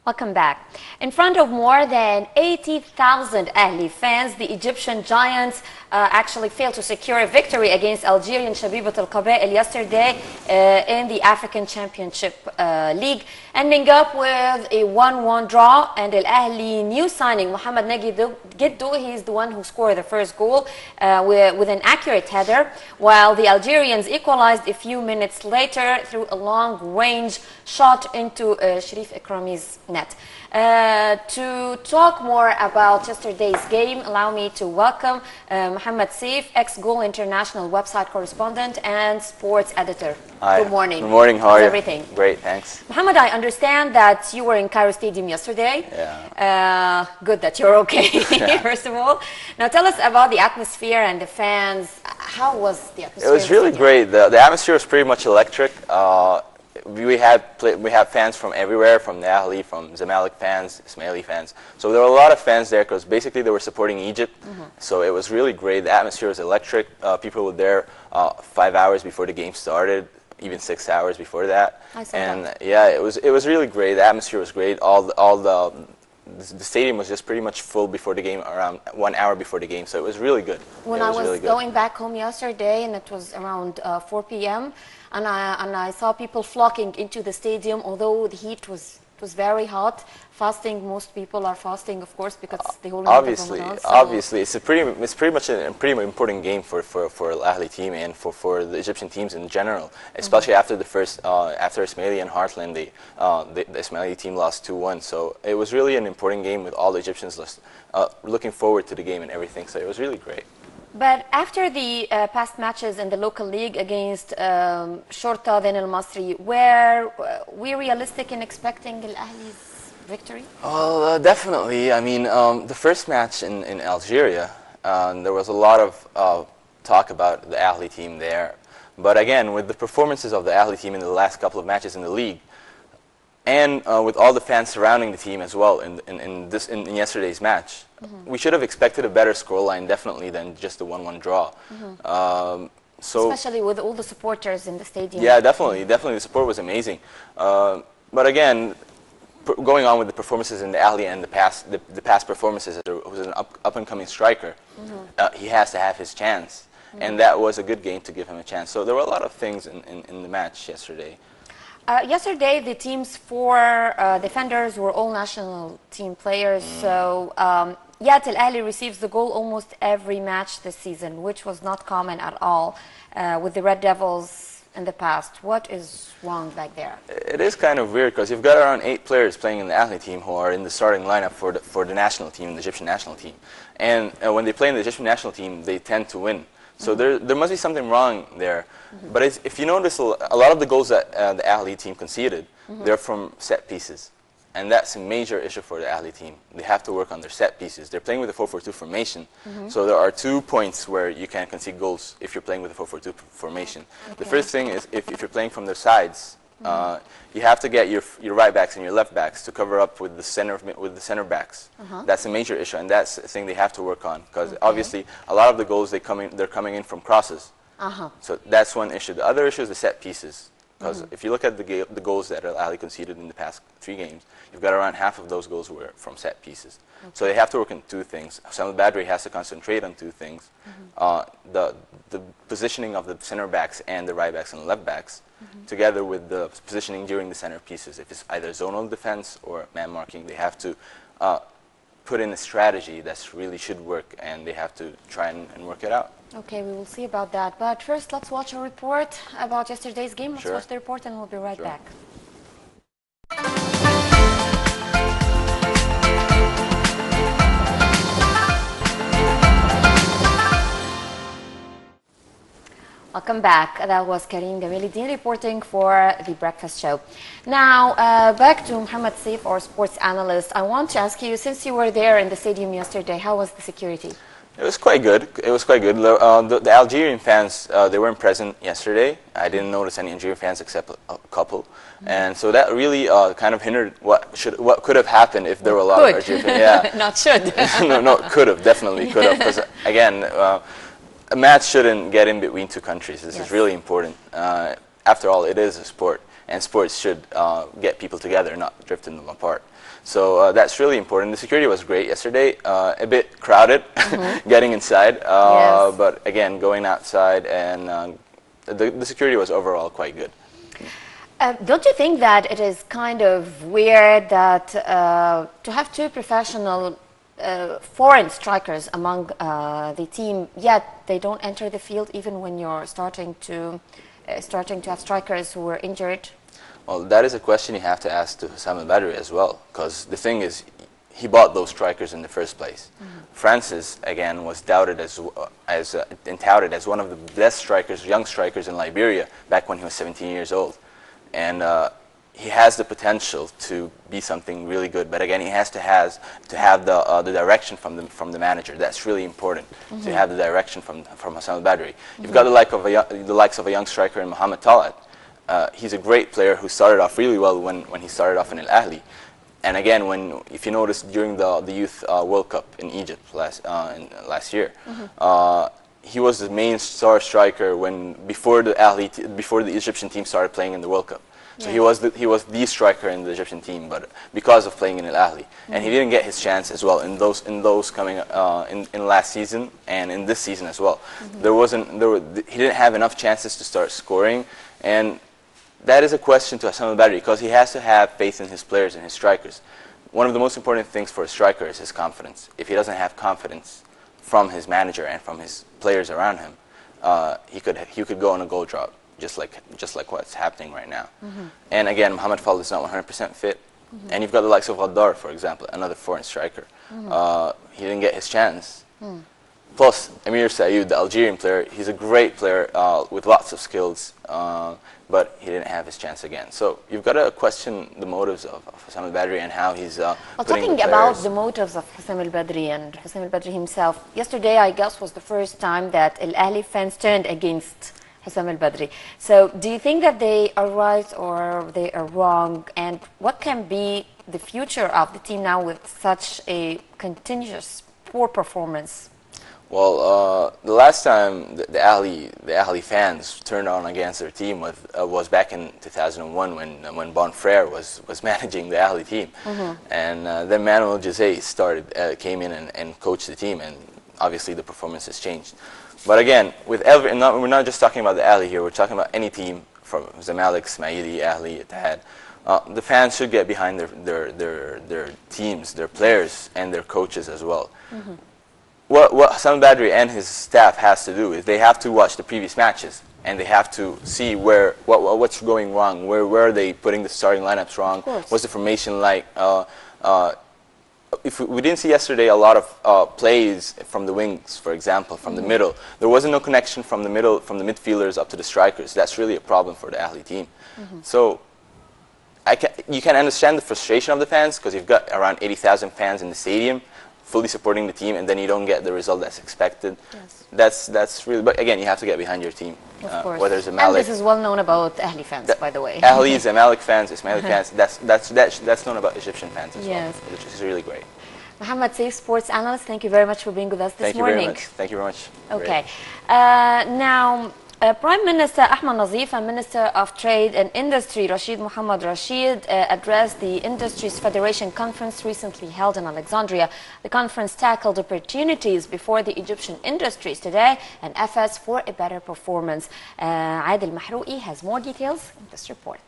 Welcome back. In front of more than 80,000 Ahly fans, the Egyptian Giants actually failed to secure a victory against Algerian Shabeeba yesterday in the African Championship League, ending up with a 1-1 draw. And Ahly new signing Mohamed Seif, he's the one who scored the first goal with an accurate header, while the Algerians equalized a few minutes later through a long-range shot into Sharif Ikrami's net. To talk more about yesterday's game, allow me to welcome Mohamed Seif, ex-Goal International website correspondent and sports editor. Hi. Good morning. Good morning. How are you? Everything Great, thanks. Mohamed, I understand that you were in Cairo Stadium yesterday. Yeah. Good that you're okay, first of all. Now tell us about the atmosphere and the fans. How was the atmosphere? It was really great. The atmosphere was pretty much electric. We had fans from everywhere, from the Ahly, from Zamalek fans, Ismaili fans. So there were a lot of fans there because basically they were supporting Egypt. So it was really great. The atmosphere was electric. People were there 5 hours before the game started, even 6 hours before that. I saw and that. Yeah, it was really great. The atmosphere was great. The stadium was just pretty much full before the game, around 1 hour before the game. So it was really good. When I was going back home yesterday, and it was around 4 p.m., and I saw people flocking into the stadium, although the heat was very hot. Fasting, most people are fasting, of course, because the whole obviously, it's pretty much a pretty important game for the Ahly team and for the Egyptian teams in general, especially after the first after Ismaili and Heartland, the Ismaili team lost 2-1. So it was really an important game with all the Egyptians looking forward to the game and everything. So it was really great. But after the past matches in the local league against Shorta, then Al Masri, were we realistic in expecting Al Ahly's victory? Well, definitely. I mean, the first match in Algeria, there was a lot of talk about the Ahly team there. But again, with the performances of the Ahly team in the last couple of matches in the league, and with all the fans surrounding the team as well in yesterday's match, we should have expected a better scoreline, definitely, than just a 1-1 draw. Especially with all the supporters in the stadium. Yeah, definitely. The support was amazing. But again, going on with the performances in the Ahly and the past performances, there was an up-and-coming striker. He has to have his chance, and that was a good game to give him a chance. So there were a lot of things in the match yesterday. Yesterday, the team's 4 defenders were all national team players. So, yet Al Ahly receives the goal almost every match this season, which was not common at all with the Red Devils in the past. What is wrong back there? It is kind of weird because you've got around 8 players playing in the Ahly team who are in the starting lineup for the national team, the Egyptian national team. And when they play in the Egyptian national team, they tend to win. So there must be something wrong there. But if you notice, a lot of the goals that the Ahly team conceded, they're from set pieces. And that's a major issue for the Ahly team. They have to work on their set pieces. They're playing with a 4-4-2 formation. So there are 2 points where you can concede goals if you're playing with a 4-4-2 formation. The first thing is if you're playing from the sides, you have to get your right backs and your left backs to cover up with the center backs. That's a major issue, and that's the thing they have to work on, because obviously a lot of the goals they're coming in from crosses. So that's one issue. The other issue is the set pieces, because if you look at the goals that Al Ahly conceded in the past 3 games, you've got around half of those goals were from set pieces. So they have to work on 2 things. Sam Badri has to concentrate on 2 things: the positioning of the center backs and the right backs and left backs, together with the positioning during the center pieces. If it's either zonal defense or man marking, they have to put in a strategy that really should work, and they have to try and work it out. Okay, we will see about that. But first, let's watch a report about yesterday's game. Let's watch the report and we'll be right back. Welcome back. That was Karim Gamiliddin reporting for the breakfast show. Now, back to Mohamed Seif, our sports analyst. I want to ask you, since you were there in the stadium yesterday, how was the security? It was quite good. It was quite good. The Algerian fans, they weren't present yesterday. I didn't notice any Algerian fans except a couple. And so that really kind of hindered what could have happened if there were a lot of Algerian fans. Yeah. Not should. No, could have, definitely could have. Because, again, a match shouldn't get in between 2 countries. This is really important. After all, it is a sport. and sports should get people together, not drifting them apart. So that's really important. The security was great yesterday. A bit crowded, getting inside, Yes. but again, going outside, and the security was overall quite good. Don't you think that it is kind of weird that to have two professional foreign strikers among the team, yet they don't enter the field even when you're starting to have strikers who were injured? Well, that is a question you have to ask to Hussam al-Badri as well, because the thing is, he bought those strikers in the first place. Francis, again, was doubted and touted as one of the best strikers, young strikers in Liberia back when he was 17 years old. And he has the potential to be something really good, but again, he has to have the direction from the manager. That's really important, to have the direction from Hussam al-Badri. You've got the likes of a young striker in Mohamed Seif. He's a great player who started off really well when he started off in Ahly. And again, if you notice during the Youth World Cup in Egypt last year, he was the main star striker before the Egyptian team started playing in the World Cup. So he was the striker in the Egyptian team, but because of playing in Ahly, and he didn't get his chance as well in those coming in last season and in this season as well. He didn't have enough chances to start scoring, and that is a question to Hussam al-Badri, because he has to have faith in his players and his strikers. One of the most important things for a striker is his confidence. If he doesn't have confidence from his manager and from his players around him, he could go on a goal drought, just like what's happening right now. And again, Mohamed Seif is not 100% fit, and you've got the likes of Ghaddar, for example, another foreign striker. He didn't get his chance. Plus, Amir Sayoud, the Algerian player, he's a great player with lots of skills, but he didn't have his chance again. So you've got to question the motives of Hussam al-Badri and how he's Well, putting talking the about players. the motives of Hussam al-Badri and Hussam al-Badri himself, yesterday I guess was the first time that Al-Ahli fans turned against Hussam al-Badri. So do you think that they are right or they are wrong? And what can be the future of the team now with such a continuous poor performance? Well, the last time the Ahly fans turned on against their team was back in 2001 when Bon Frere was managing the Ahly team, and then Manuel José came in and coached the team, and obviously the performance has changed. But again, we're not just talking about the Ahly here. We're talking about any team from Zamalek, Ismaili, Ahly, Ittihad. The fans should get behind their teams, their players, and their coaches as well. What Hussam al-Badri and his staff has to do is they have to watch the previous matches, and they have to see what's going wrong, where are they putting the starting lineups wrong, what's the formation like. If we didn't see yesterday a lot of plays from the wings, for example, from the middle. There wasn't no connection from the middle, from the midfielders up to the strikers. That's really a problem for the Ahly team. So you can understand the frustration of the fans, because you've got around 80,000 fans in the stadium fully supporting the team, and then you don't get the result that's expected. That's really, but again, you have to get behind your team. Of course. Whether it's And Zamalek, this is well known about Ahly fans, by the way. Ahly, Zamalek fans, Ismaili fans, that's known about Egyptian fans as well, which is really great. Mohamed Seif, sports analyst, thank you very much for being with us this morning. Thank you very much. Okay. Now, Prime Minister Ahmed Nazif and Minister of Trade and Industry Rashid Mohammed Rashid addressed the Industries Federation Conference recently held in Alexandria. The conference tackled opportunities before the Egyptian industries today and efforts for a better performance. Adil Mahrouki has more details in this report.